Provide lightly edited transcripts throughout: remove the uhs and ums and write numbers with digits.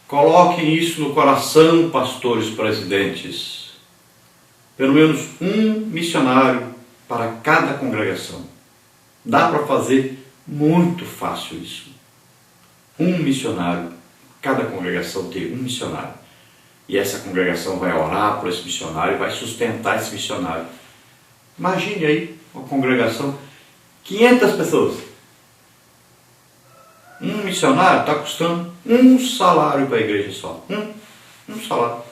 Coloquem isso no coração, pastores presidentes. Pelo menos um missionário para cada congregação. Dá para fazer muito fácil isso. Um missionário, cada congregação tem um missionário. E essa congregação vai orar por esse missionário, vai sustentar esse missionário. Imagine aí uma congregação, 500 pessoas. Um missionário está custando um salário para a igreja só. Um salário.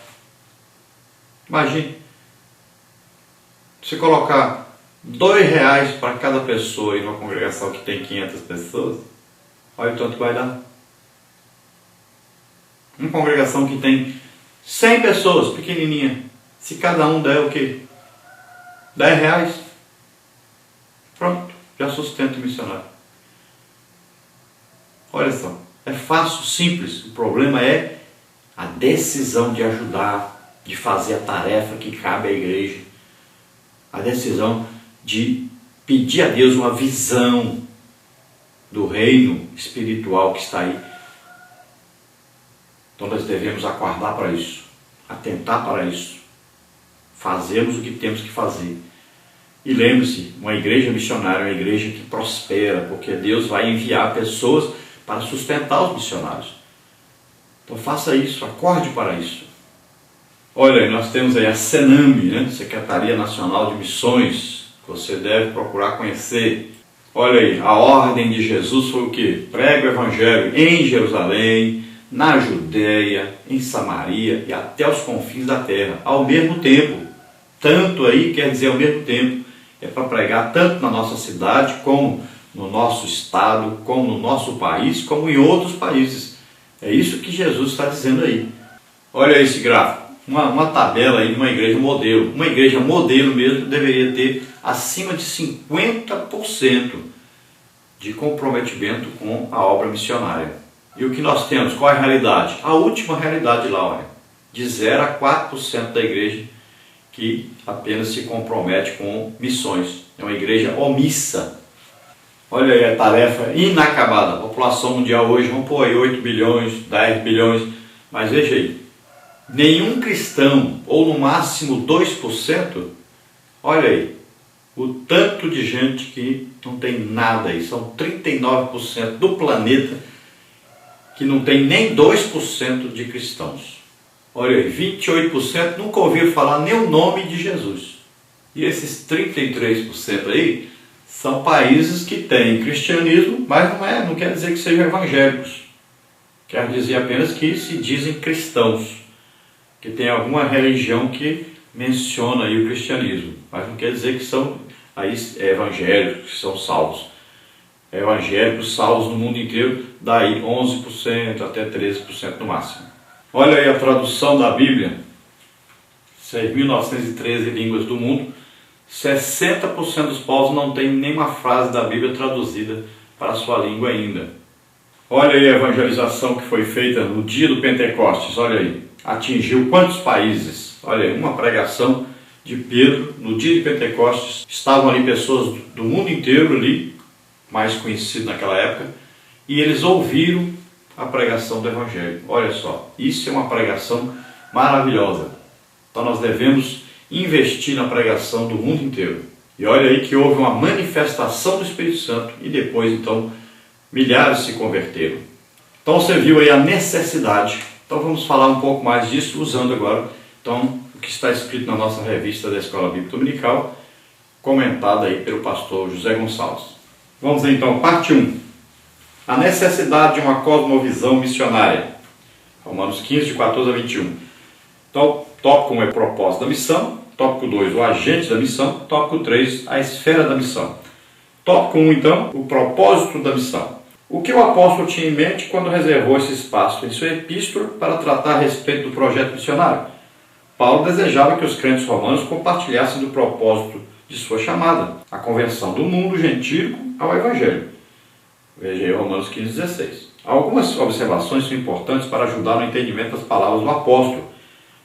Imagine. Se colocar R$2 para cada pessoa em uma congregação que tem 500 pessoas, olha o tanto que vai dar. Uma congregação que tem 100 pessoas, pequenininha, se cada um der o quê? R$10. Pronto, já sustenta o missionário. Olha só, é fácil, simples. O problema é a decisão de ajudar, de fazer a tarefa que cabe à igreja. A decisão de pedir a Deus uma visão do reino espiritual que está aí. Então nós devemos aguardar para isso, atentar para isso, fazermos o que temos que fazer. E lembre-se, uma igreja missionária é uma igreja que prospera, porque Deus vai enviar pessoas para sustentar os missionários. Então faça isso, acorde para isso. Olha aí, nós temos aí a Sename, né? Secretaria Nacional de Missões, que você deve procurar conhecer. Olha aí, a ordem de Jesus foi o quê? Prega o Evangelho em Jerusalém, na Judéia, em Samaria e até os confins da terra, ao mesmo tempo. Tanto aí quer dizer ao mesmo tempo. É para pregar tanto na nossa cidade, como no nosso estado, como no nosso país, como em outros países. É isso que Jesus está dizendo aí. Olha esse gráfico. Uma tabela aí de uma igreja modelo. Uma igreja modelo mesmo deveria ter acima de 50% de comprometimento com a obra missionária. E o que nós temos? Qual é a realidade? A última realidade lá, olha, de 0 a 4% da igreja que apenas se compromete com missões. É uma igreja omissa. Olha aí a tarefa inacabada. A população mundial hoje, vamos pôr aí 8 bilhões, 10 bilhões, mas veja aí, nenhum cristão, ou no máximo 2%, olha aí, o tanto de gente que não tem nada aí, são 39% do planeta que não tem nem 2% de cristãos. Olha aí, 28% nunca ouviram falar nem o nome de Jesus. E esses 33% aí são países que têm cristianismo, mas não quer dizer que sejam evangélicos. Quer dizer apenas que se dizem cristãos, que tem alguma religião que menciona aí o cristianismo, mas não quer dizer que são aí evangélicos, que são salvos. Evangélicos salvos no mundo inteiro, daí 11% até 13% no máximo. Olha aí a tradução da Bíblia, 6.913 línguas do mundo, 60% dos povos não tem nenhuma frase da Bíblia traduzida para a sua língua ainda. Olha aí a evangelização que foi feita no dia do Pentecostes, olha aí, atingiu quantos países? Olha aí, uma pregação de Pedro no dia de Pentecostes, estavam ali pessoas do mundo inteiro ali, mais conhecido naquela época, e eles ouviram a pregação do Evangelho. Olha só, isso é uma pregação maravilhosa. Então nós devemos investir na pregação do mundo inteiro. E olha aí que houve uma manifestação do Espírito Santo e depois então milhares se converteram. Então você viu aí a necessidade. Então vamos falar um pouco mais disso usando agora então o que está escrito na nossa revista da Escola Bíblica Dominical, comentada aí pelo pastor José Gonçalves. Vamos então, parte 1. A necessidade de uma cosmovisão missionária. Romanos 15, de 14 a 21. Então, tópico 1 é propósito da missão. Tópico 2, o agente da missão. Tópico 3, a esfera da missão. Tópico 1, então, o propósito da missão. O que o apóstolo tinha em mente quando reservou esse espaço em sua epístola para tratar a respeito do projeto missionário? Paulo desejava que os crentes romanos compartilhassem do propósito de sua chamada, a conversão do mundo gentílico ao Evangelho. Veja aí Romanos 15, 16. Algumas observações são importantes para ajudar no entendimento das palavras do apóstolo.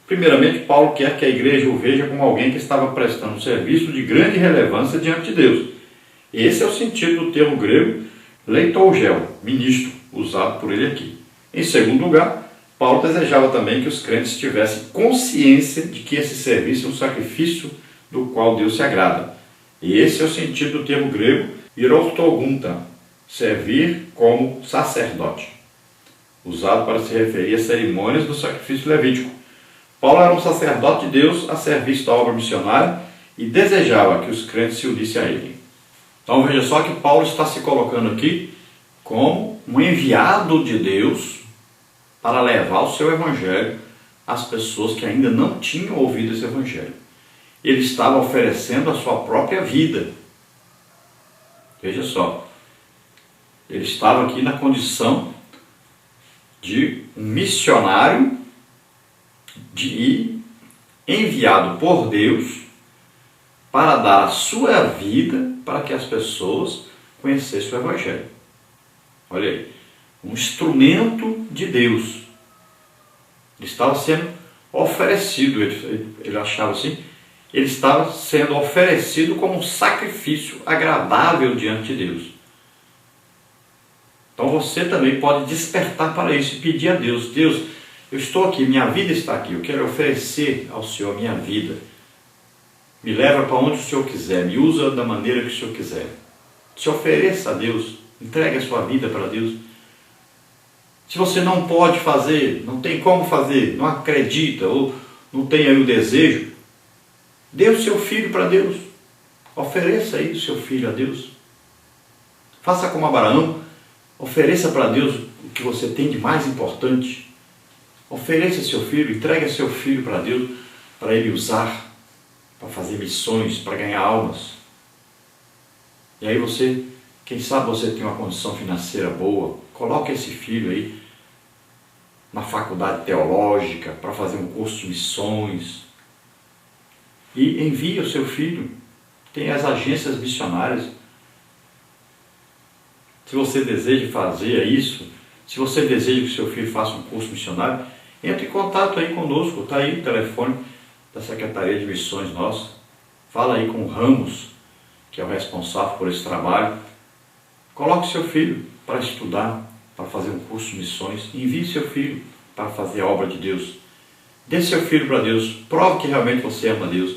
Primeiramente, Paulo quer que a igreja o veja como alguém que estava prestando um serviço de grande relevância diante de Deus. Esse é o sentido do termo grego leitougel, ministro, usado por ele aqui. Em segundo lugar, Paulo desejava também que os crentes tivessem consciência de que esse serviço é um sacrifício do qual Deus se agrada. E esse é o sentido do termo grego hirortogunta, servir como sacerdote, usado para se referir às cerimônias do sacrifício levítico. Paulo era um sacerdote de Deus a serviço da obra missionária e desejava que os crentes se unissem a ele. Então veja só que Paulo está se colocando aqui como um enviado de Deus para levar o seu evangelho às pessoas que ainda não tinham ouvido esse evangelho. Ele estava oferecendo a sua própria vida. Veja só, ele estava aqui na condição de um missionário e enviado por Deus para dar a sua vida para que as pessoas conhecessem o evangelho. Olha aí, um instrumento de Deus. Ele estava sendo oferecido, ele achava assim, ele estava sendo oferecido como um sacrifício agradável diante de Deus. Então você também pode despertar para isso e pedir a Deus: Deus, eu estou aqui, minha vida está aqui, eu quero oferecer ao Senhor minha vida. Me leva para onde o Senhor quiser, me usa da maneira que o Senhor quiser. Se ofereça a Deus, entregue a sua vida para Deus. Se você não pode fazer, não tem como fazer, não acredita ou não tem aí o desejo, dê o seu filho para Deus. Ofereça aí o seu filho a Deus. Faça como Abraão, ofereça para Deus o que você tem de mais importante. Ofereça seu filho, entregue seu filho para Deus, para Ele usar, para fazer missões, para ganhar almas. E aí você, quem sabe você tem uma condição financeira boa, coloque esse filho aí na faculdade teológica para fazer um curso de missões e envie o seu filho. Tem as agências missionárias. Se você deseja fazer isso, se você deseja que o seu filho faça um curso missionário, entre em contato aí conosco, está aí o telefone da Secretaria de Missões nossa. Fala aí com o Ramos, que é o responsável por esse trabalho. Coloque seu filho para estudar, para fazer um curso de missões. Envie seu filho para fazer a obra de Deus. Dê seu filho para Deus. Prove que realmente você ama Deus.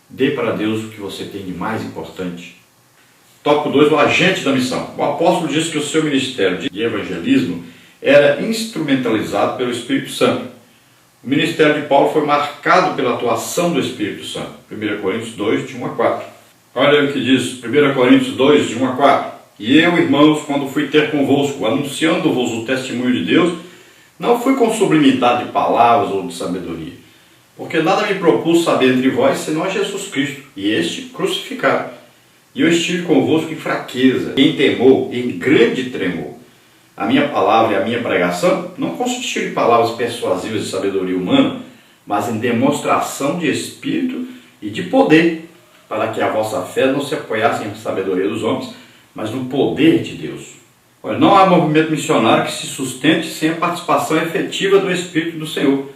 Dê para Deus o que você tem de mais importante. Tópico 2, o agente da missão. O apóstolo disse que o seu ministério de evangelismo era instrumentalizado pelo Espírito Santo. O ministério de Paulo foi marcado pela atuação do Espírito Santo. 1 Coríntios 2, de 1 a 4. Olha o que diz 1 Coríntios 2, de 1 a 4. E eu, irmãos, quando fui ter convosco, anunciando-vos o testemunho de Deus, não fui com sublimidade de palavras ou de sabedoria, porque nada me propus saber entre vós, senão a Jesus Cristo, e este crucificado. E eu estive convosco em fraqueza, em temor, em grande tremor. A minha palavra e a minha pregação não consistiram em palavras persuasivas de sabedoria humana, mas em demonstração de espírito e de poder, para que a vossa fé não se apoiasse em sabedoria dos homens, mas no poder de Deus. Olha, não há movimento missionário que se sustente sem a participação efetiva do Espírito do Senhor.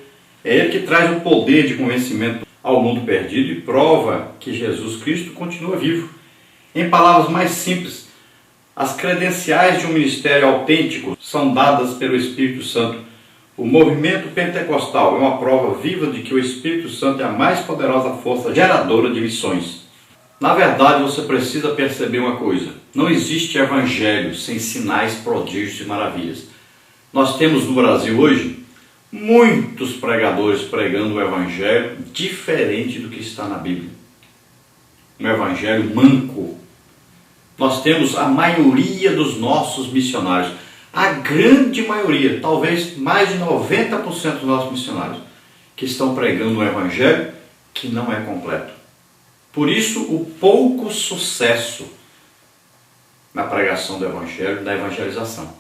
É Ele que traz o poder de convencimento ao mundo perdido e prova que Jesus Cristo continua vivo. Em palavras mais simples, as credenciais de um ministério autêntico são dadas pelo Espírito Santo. O movimento pentecostal é uma prova viva de que o Espírito Santo é a mais poderosa força geradora de missões. Na verdade, você precisa perceber uma coisa: não existe evangelho sem sinais, prodígios e maravilhas. Nós temos no Brasil hoje muitos pregadores pregando o evangelho diferente do que está na Bíblia. Um evangelho manco. Nós temos a maioria dos nossos missionários, a grande maioria, talvez mais de 90% dos nossos missionários, que estão pregando um evangelho que não é completo. Por isso, o pouco sucesso na pregação do evangelho, da evangelização.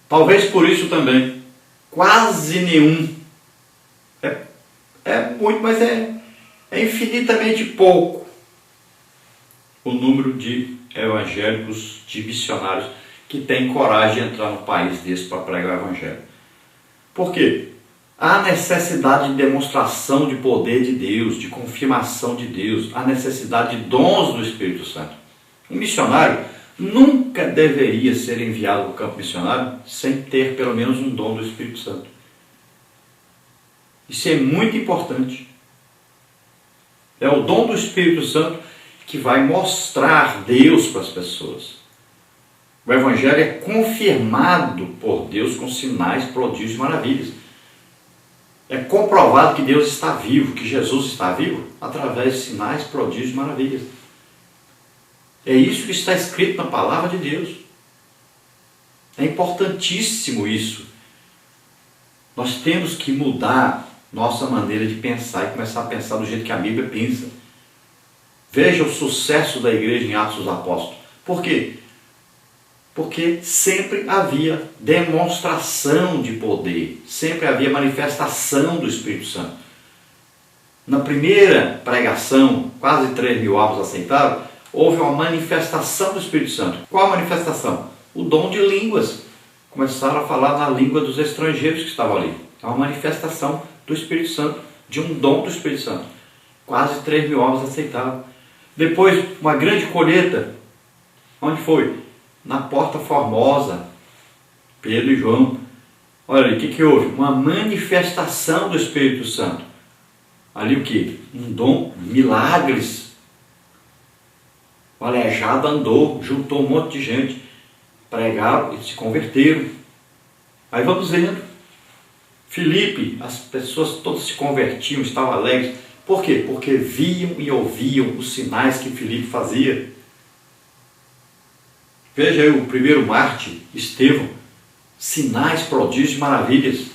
Talvez por isso também, quase nenhum, é muito, mas é infinitamente pouco o número de evangélicos, de missionários que têm coragem de entrar no país desse para pregar o evangelho. Por quê? Há necessidade de demonstração de poder de Deus, de confirmação de Deus, há necessidade de dons do Espírito Santo. Um missionário nunca deveria ser enviado para o campo missionário sem ter pelo menos um dom do Espírito Santo. Isso é muito importante. É o dom do Espírito Santo que vai mostrar Deus para as pessoas. O Evangelho é confirmado por Deus com sinais, prodígios e maravilhas. É comprovado que Deus está vivo, que Jesus está vivo, através de sinais, prodígios e maravilhas. É isso que está escrito na palavra de Deus. É importantíssimo isso. Nós temos que mudar nossa maneira de pensar e começar a pensar do jeito que a Bíblia pensa. Veja o sucesso da igreja em Atos dos Apóstolos. Por quê? Porque sempre havia demonstração de poder, sempre havia manifestação do Espírito Santo. Na primeira pregação, quase 3.000 almas aceitaram, houve uma manifestação do Espírito Santo. Qual a manifestação? O dom de línguas. Começaram a falar na língua dos estrangeiros que estavam ali. É uma manifestação do Espírito Santo, de um dom do Espírito Santo. Quase 3.000 almas aceitaram. Depois, uma grande colheita. Onde foi? Na Porta Formosa. Pedro e João. Olha ali, o que houve? Uma manifestação do Espírito Santo. Ali o que? Um dom, milagres. O aleijado andou, juntou um monte de gente, pregaram e se converteram. Aí vamos vendo. Filipe, as pessoas todas se convertiam, estavam alegres. Por quê? Porque viam e ouviam os sinais que Filipe fazia. Veja aí o primeiro mártir, Estevão. Sinais, prodígios e maravilhas.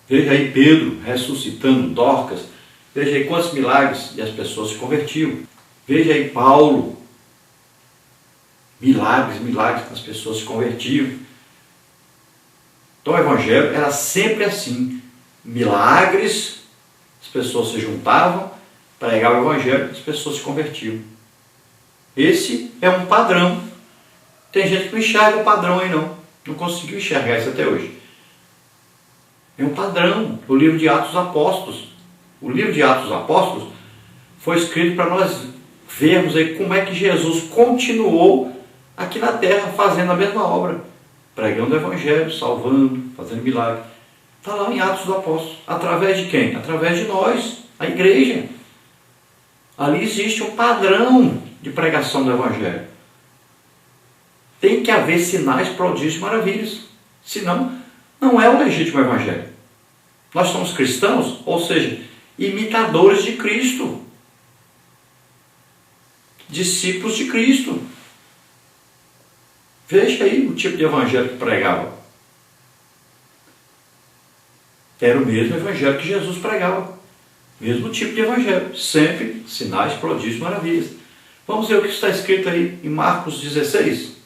Veja aí Pedro ressuscitando Dorcas. Veja aí quantos milagres e as pessoas se convertiam. Veja aí Paulo. Milagres, as pessoas se convertiam. Então o Evangelho era sempre assim. Milagres, as pessoas se juntavam, pregavam o Evangelho, as pessoas se convertiam. Esse é um padrão. Tem gente que não enxerga o padrão aí não. Não conseguiu enxergar isso até hoje. É um padrão. O livro de Atos dos Apóstolos. O livro de Atos dos Apóstolos foi escrito para nós vermos aí como é que Jesus continuou aqui na terra fazendo a mesma obra. Pregando o Evangelho, salvando, fazendo milagre. Está lá em Atos dos Apóstolos. Através de quem? Através de nós, a igreja. Ali existe um padrão de pregação do Evangelho. Tem que haver sinais, prodígios e maravilhas. Senão, não é o legítimo Evangelho. Nós somos cristãos, ou seja, imitadores de Cristo. Discípulos de Cristo. Veja aí o tipo de Evangelho que pregava. Era o mesmo Evangelho que Jesus pregava. Mesmo tipo de Evangelho. Sempre sinais, prodígios e maravilhas. Vamos ver o que está escrito aí em Marcos 16.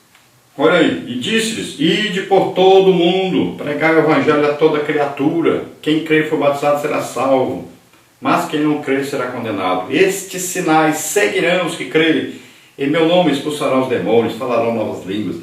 Olha aí. E disse-lhes: ide por todo o mundo, pregai o Evangelho a toda criatura. Quem crer e for batizado será salvo, mas quem não crer será condenado. Estes sinais seguirão os que crerem. Em meu nome expulsarão os demônios, falarão novas línguas,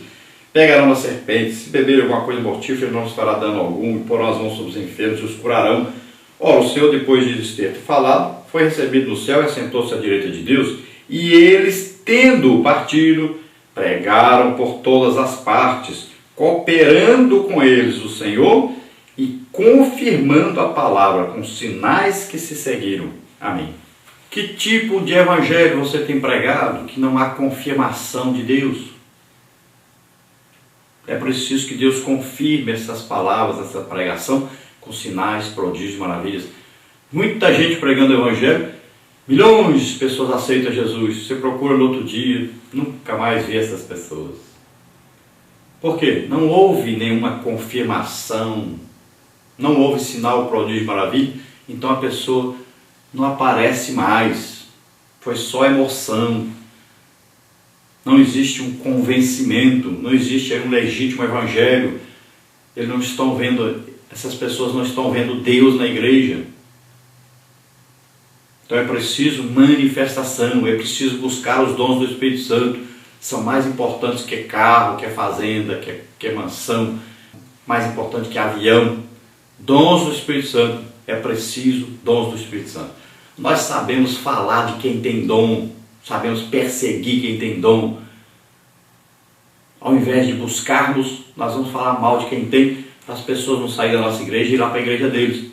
pegarão as serpentes, se beberem alguma coisa mortífera não lhes fará dano algum, e porão as mãos sobre os enfermos e os curarão. Ora, o Senhor, depois de ter falado, foi recebido no céu e assentou-se à direita de Deus, e eles, tendo partido, pregaram por todas as partes, cooperando com eles o Senhor e confirmando a palavra com sinais que se seguiram. Amém. Que tipo de evangelho você tem pregado que não há confirmação de Deus? É preciso que Deus confirme essas palavras, essa pregação, com sinais, prodígios, maravilhas. Muita gente pregando o Evangelho, milhões de pessoas aceitam Jesus. Você procura no outro dia, nunca mais vê essas pessoas. Por quê? Não houve nenhuma confirmação, não houve sinal, prodígio, maravilha, então a pessoa não aparece mais. Foi só emoção. Não existe um convencimento, não existe um legítimo evangelho. Eles não estão vendo, essas pessoas não estão vendo Deus na igreja. Então é preciso manifestação, é preciso buscar os dons do Espírito Santo. São mais importantes que carro, que fazenda, que mansão, mais importante que avião. Dons do Espírito Santo, é preciso dons do Espírito Santo. Nós sabemos falar de quem tem dom, sabemos perseguir quem tem dom, Ao invés de buscarmos, nós vamos falar mal de quem tem, para as pessoas não saírem da nossa igreja e ir lá para a igreja deles.